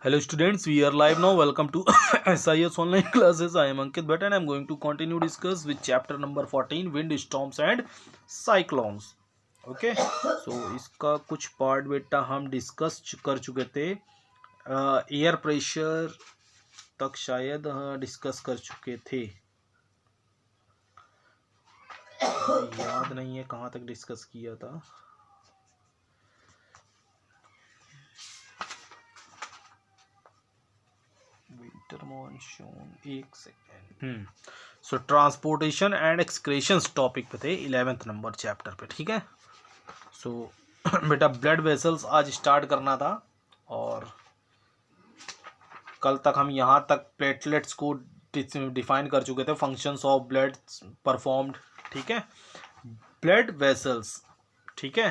Hello students, we are live now. Welcome to SIS online classes. I am Ankit Bhatt and I am going to continue discuss with chapter number 14 wind storms and cyclones. Okay, so इसका कुछ part बेटा हम discuss कर चुके थे. Air pressure तक शायद discuss कर चुके थे. याद नहीं है कहाँ तक डिस्कस किया था. विंटर मॉनसून एक second. So transportation and excretions topic पे थे 11th नंबर चैप्टर पे. ठीक है. सो बेटा ब्लड वेसल्स आज स्टार्ट करना था और कल तक हम यहाँ तक प्लेटलेट्स को डिफाइन कर चुके थे. Functions of blood performed. ठीक है. Blood vessels. ठीक है.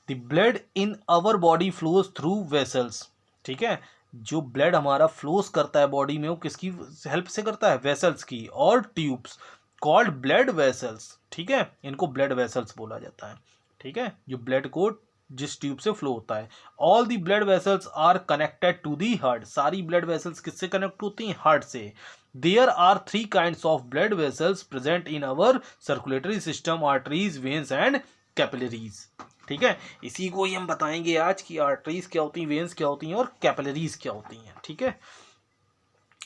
The blood in our body flows through vessels. ठीक है. जो ब्लड हमारा फ्लोस करता है बॉडी में वो किसकी हेल्प से करता है? वेसल्स की और ट्यूब्स कॉल्ड ब्लड वेसल्स. ठीक है. इनको ब्लड वेसल्स बोला जाता है. ठीक है. जो ब्लड को जिस ट्यूब से फ्लो होता है. All the blood vessels are connected to the heart. सारी ब्लड वेसल्स किससे कनेक्ट होती हैं? हार्ट से. There are 3 kinds of blood vessels present in our circulatory system, arteries, veins and capillaries. ठीक है. इसी को ही हम बताएंगे आज कि आर्टरीज क्या होती हैं, वेन्स क्या होती हैं और कैपिलरीज क्या होती हैं. ठीक है.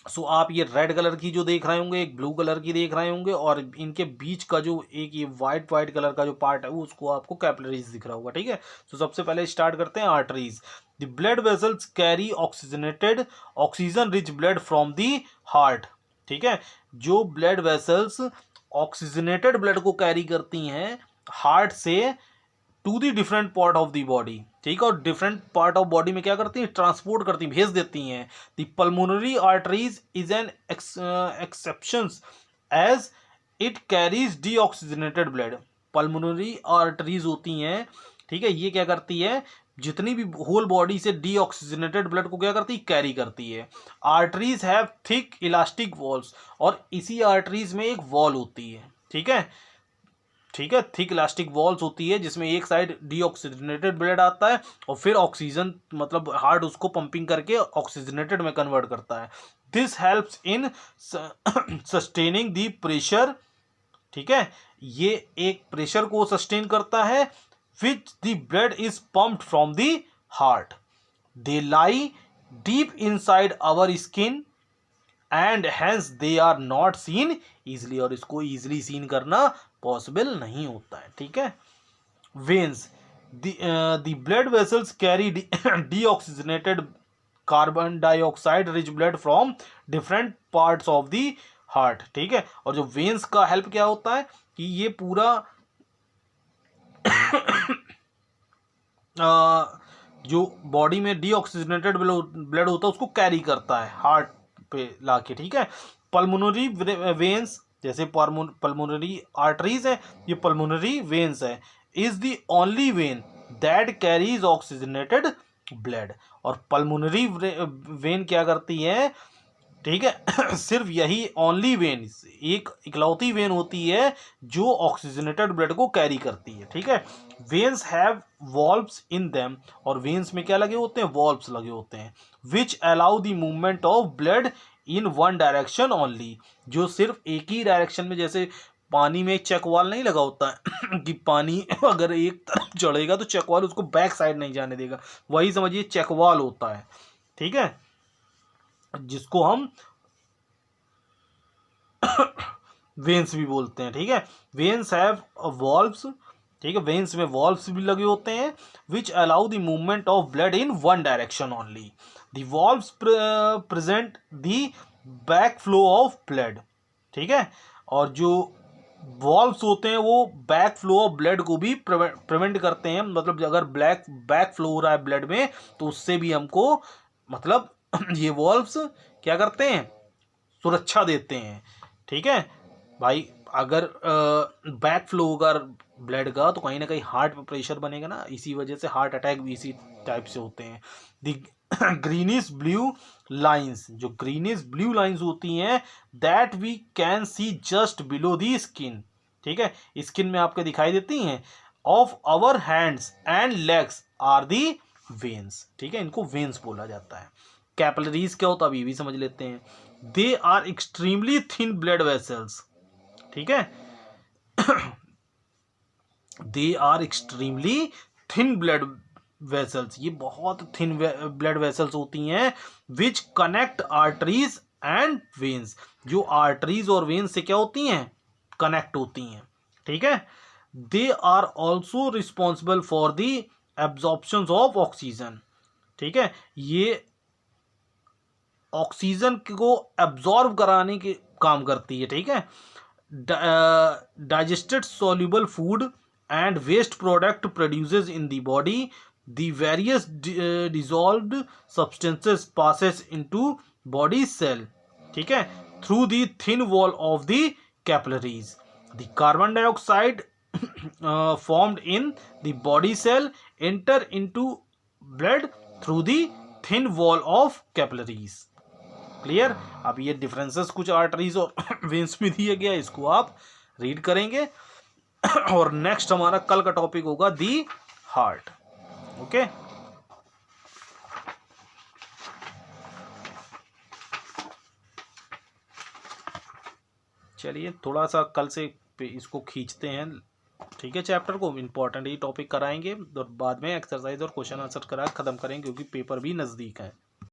सो आप ये रेड कलर की जो देख रहे होंगे, एक ब्लू कलर की देख रहे होंगे और इनके बीच का जो एक ये वाइट कलर का जो पार्ट है वो उसको आपको कैपिलरीज दिख रहा होगा. ठीक है. तो सबसे पहले स्टार्ट करते हैं arteries. The blood vessels carry oxygenated oxygen rich blood from the heart. ठीक है. जो ब्लड वेसल्स ऑक्सीजनेटेड ब्लड को कैरी करती हैं हार्ट से to the different part of the body. ठीक है. और डिफरेंट पार्ट ऑफ बॉडी में क्या करती हैं? ट्रांसपोर्ट करती हैं, भेज देती हैं. The pulmonary arteries is an exception as it carries deoxygenated blood. Pulmonary arteries होती हैं. ठीक है. ये क्या करती है? जितनी भी होल बॉडी से डीऑक्सीजनेटेड ब्लड को क्या करती है? कैरी करती है. Arteries have thick elastic walls. और इसी आर्टरीज में एक वॉल होती है. ठीक है. ठीक है. थिक इलास्टिक वॉल्स होती है जिसमें एक साइड डीऑक्सीजनेटेड ब्लड आता है और फिर ऑक्सीजन मतलब हार्ट उसको पंपिंग करके ऑक्सीजनेटेड में कन्वर्ट करता है. This helps in sustaining the pressure. ठीक है. ये एक प्रेशर को सस्टेन करता है which the blood is pumped from the heart. They lie deep inside our skin and hence they are not seen easily. और इसको इजिली सीन करना पॉसिबल नहीं होता है. ठीक है. Veins. The blood vessels carry deoxygenated carbon dioxide rich blood from different parts of the heart. ठीक है. और जो वेन्स का हेल्प क्या होता है कि ये पूरा जो बॉडी में डीऑक्सीजनेटेड ब्लड होता है उसको कैरी करता है हार्ट पे लाके. ठीक है. पल्मोनरी वेन्स जैसे पल्मोनरी आर्टरीज है, ये पल्मोनरी वेन्स है. Is the only when that carries oxygenated blood. और पल्मोनरी वेन क्या करती है? ठीक है. सिर्फ यही ओनली वेन, एक इकलौती वेन होती है जो ऑक्सीजनेटेड ब्लड को कैरी करती है. ठीक है. Veins have valves in them. और वेन्स में क्या लगे होते हैं? वॉल्व्स लगे होते हैं. Which allow the movement of blood in one direction only. जो सिर्फ एक ही डायरेक्शन में, जैसे पानी में चेक वाल नहीं लगा होता है कि पानी अगर एक तरफ चढ़ेगा तो चेक वाल उसको बैक साइड नहीं जाने देगा. वही समझिए चेक वाल होता है. ठीक है. जिसको हम वेन्स भी बोलते हैं. ठीक है. Veins have valves. ठीक है. वेन्स में वॉल्व्स भी लगे होते हैं which allow the movement of blood in one direction only. The valves present the back flow of blood. ठीक है. और जो वॉल्व्स होते हैं वो बैक फ्लो ऑफ ब्लड को भी प्रिवेंट करते हैं. मतलब अगर बैक फ्लो हो रहा है ब्लड में तो उससे भी हमको मतलब ये वॉल्व्स क्या करते हैं? सुरक्षा देते हैं. ठीक है भाई. अगर बैक फ्लो होगा ब्लड का तो कहीं ना कहीं हार्ट पे प्रेशर बनेगा ना. इसी वजह से हार्ट अटैक भी इसी टाइप से होते हैं. The greenish blue lines. जो ग्रीनिश ब्लू लाइंस होती हैं that we can see just below the skin. ठीक है. स्किन में आपके दिखाई देती हैं. Of our hands and legs are the veins. ठीक है. इनको वेन्स बोला जाता है. कैपिलरीज क्या होता है अभी भी समझ लेते हैं। They are extremely thin blood vessels, ठीक है, they are extremely thin blood vessels, ये बहुत थिन ब्लड वेसल्स होती हैं, which connect arteries and veins, जो आर्टरीज और वेन्स से क्या होती हैं, कनेक्ट होती हैं, ठीक है। They are also responsible for the absorption of oxygen, ठीक है, ये ऑक्सीजन को एब्जॉर्ब कराने के काम करती है, ठीक है। Digested soluble food and waste product produces in the body, the various dissolved substances passes into body cell, ठीक है, through the thin wall of the capillaries. The carbon dioxide formed in the body cell enter into blood through the thin wall of capillaries. Clear. अब ये differences कुछ arteries और veins में दिया गया, इसको आप रीड करेंगे। और नेक्स्ट हमारा कल का टॉपिक होगा दी हार्ट। ओके, चलिए थोड़ा सा कल से इसको खींचते हैं, ठीक है, चैप्टर को इंपॉर्टेंट ही टॉपिक कराएंगे और बाद में एक्सरसाइज और क्वेश्चन आंसर करा खत्म करेंगे, क्योंकि पेपर भी नज़दीक है।